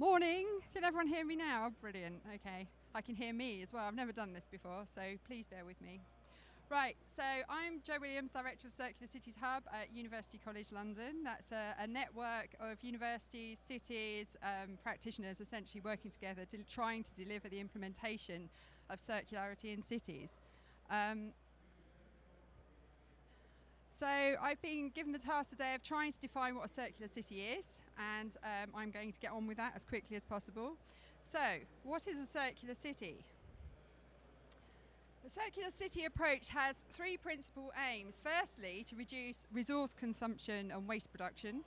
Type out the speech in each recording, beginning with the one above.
Morning. Can everyone hear me now? Oh, brilliant. Okay. I can hear me as well. I've never done this before, so please bear with me. Right, so I'm Jo Williams, Director of the Circular Cities Hub at University College London. That's a network of universities, cities, practitioners essentially working together to trying to deliver the implementation of circularity in cities. So I've been given the task today of trying to define what a circular city is, and I'm going to get on with that as quickly as possible. So, what is a circular city? The circular city approach has three principal aims. Firstly, to reduce resource consumption and waste production.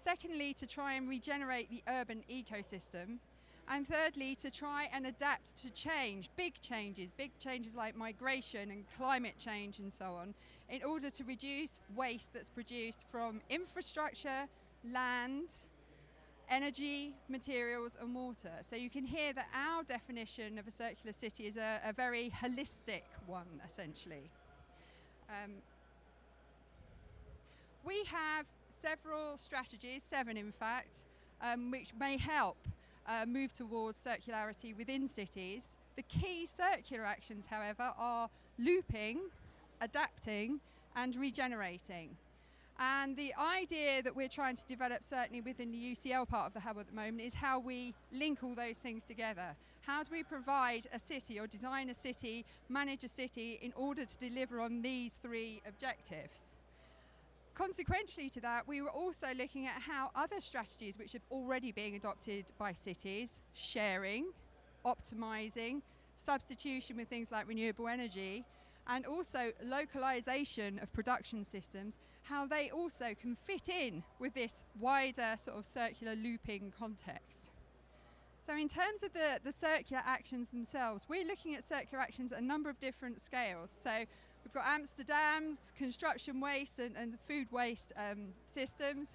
Secondly, to try and regenerate the urban ecosystem. And thirdly, to try and adapt to change, big changes like migration and climate change and so on, in order to reduce waste that's produced from infrastructure, land, energy, materials and water. So you can hear that our definition of a circular city is a very holistic one, essentially. We have several strategies, 7 in fact, which may help move towards circularity within cities. The key circular actions, however, are looping, adapting and regenerating. And the idea that we're trying to develop, certainly within the UCL part of the hub at the moment, is how we link all those things together. How do we provide a city or design a city, manage a city in order to deliver on these 3 objectives? Consequentially to that, we were also looking at how other strategies which are already being adopted by cities, sharing, optimising, substitution with things like renewable energy, and also localisation of production systems, how they also can fit in with this wider sort of circular looping context. So in terms of the circular actions themselves, we're looking at circular actions at a number of different scales. So we've got Amsterdam's construction waste and food waste systems,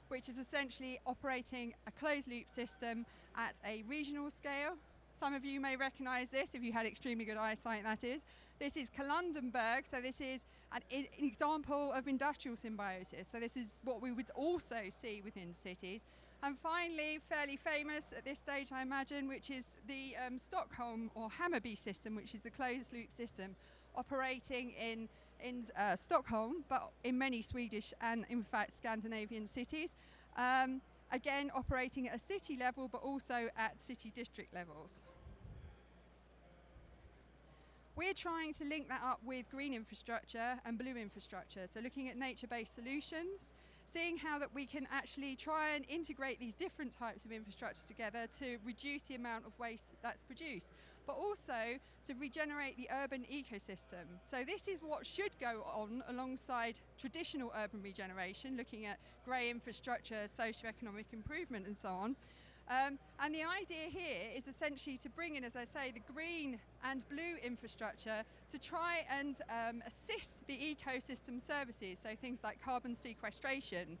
which is essentially operating a closed loop system at a regional scale. Some of you may recognise this if you had extremely good eyesight, that is. This is Kalundenberg, so this is an example of industrial symbiosis. So this is what we would also see within cities. And finally, fairly famous at this stage, I imagine, which is the Stockholm or Hammarby system, which is a closed loop system operating in Stockholm, but in many Swedish and, in fact, Scandinavian cities. Again, operating at a city level, but also at city district levels. We're trying to link that up with green infrastructure and blue infrastructure. So looking at nature-based solutions, seeing how that we can actually try and integrate these different types of infrastructure together to reduce the amount of waste that's produced, but also to regenerate the urban ecosystem. So this is what should go on alongside traditional urban regeneration, looking at grey infrastructure, socio-economic improvement and so on. And the idea here is essentially to bring in, as I say, the green and blue infrastructure to try and assist the ecosystem services, so things like carbon sequestration,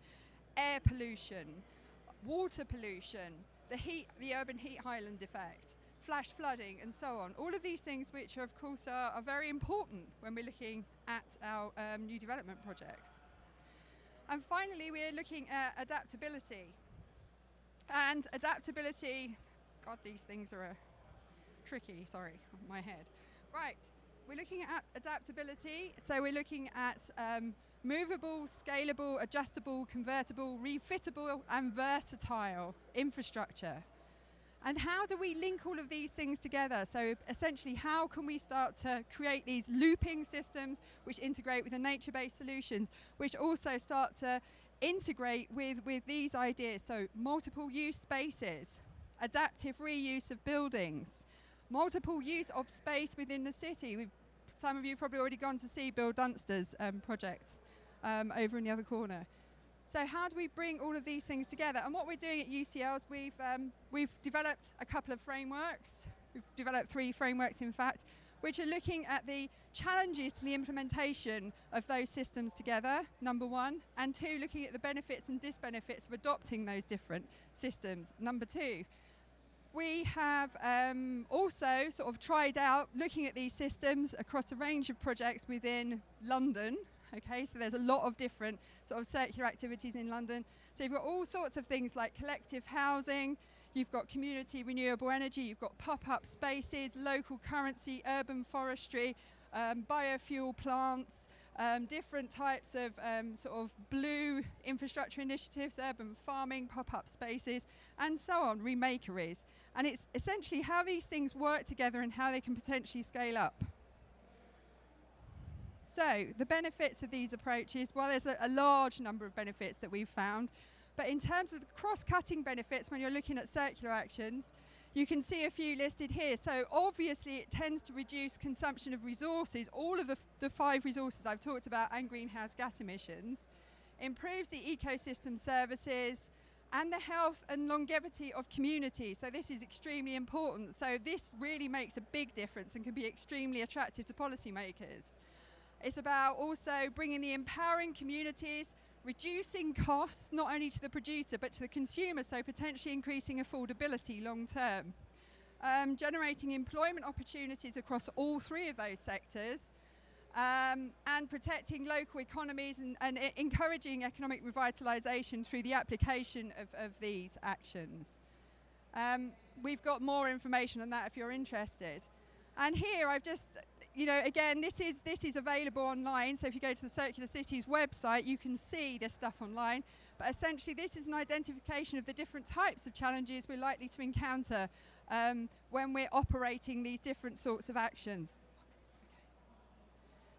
air pollution, water pollution, the urban heat island effect, flash flooding and so on. All of these things which are, of course are very important when we're looking at our new development projects. And finally, we're looking at adaptability. And adaptability, God, these things are tricky, sorry, my head. Right, we're looking at adaptability. So we're looking at movable, scalable, adjustable, convertible, refittable and versatile infrastructure. And how do we link all of these things together? So essentially, how can we start to create these looping systems which integrate with the nature-based solutions, which also start to integrate with these ideas? So multiple use spaces, adaptive reuse of buildings, multiple use of space within the city. Some of you have probably already gone to see Bill Dunster's project over in the other corner. So how do we bring all of these things together? And what we're doing at UCL is we've developed a couple of frameworks. We've developed 3 frameworks, in fact, which are looking at the challenges to the implementation of those systems together, number 1, and 2, looking at the benefits and disbenefits of adopting those different systems, number 2. We have also sort of tried out looking at these systems across a range of projects within London. Okay, so there's a lot of different sort of circular activities in London. So you've got all sorts of things like collective housing, you've got community renewable energy, you've got pop-up spaces, local currency, urban forestry, biofuel plants, different types of sort of blue infrastructure initiatives, urban farming, pop-up spaces, and so on, remakeries. And it's essentially how these things work together and how they can potentially scale up. So the benefits of these approaches, well, there's a large number of benefits that we've found. But in terms of the cross-cutting benefits, when you're looking at circular actions, you can see a few listed here. So obviously it tends to reduce consumption of resources, all of the 5 resources I've talked about, and greenhouse gas emissions, improves the ecosystem services, and the health and longevity of communities. So this is extremely important. So this really makes a big difference and can be extremely attractive to policymakers. It's about also bringing the empowering communities, reducing costs, not only to the producer but to the consumer, so potentially increasing affordability long term. Generating employment opportunities across all 3 of those sectors, and protecting local economies and encouraging economic revitalisation through the application of these actions. We've got more information on that if you're interested. And here I've just, again, this is available online. So if you go to the Circular Cities website, you can see this stuff online. But essentially, this is an identification of the different types of challenges we're likely to encounter when we're operating these different sorts of actions.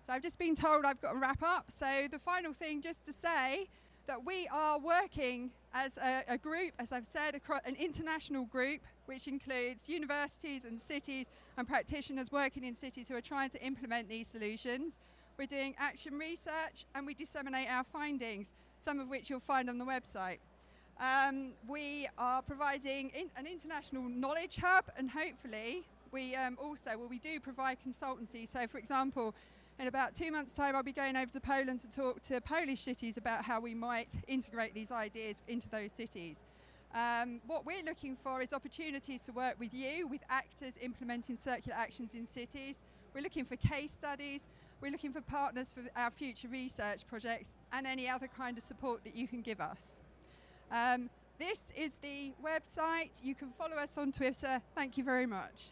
So I've just been told I've got to wrap up. So the final thing, just to say that we are working as a group, as I've said, an international group, which includes universities and cities and practitioners working in cities who are trying to implement these solutions. We're doing action research and we disseminate our findings, some of which you'll find on the website. We are providing an international knowledge hub, and hopefully we we do provide consultancy. So for example, in about 2 months' time, I'll be going over to Poland to talk to Polish cities about how we might integrate these ideas into those cities. What we're looking for is opportunities to work with you, with actors implementing circular actions in cities. We're looking for case studies. We're looking for partners for our future research projects and any other kind of support that you can give us. This is the website. You can follow us on Twitter. Thank you very much.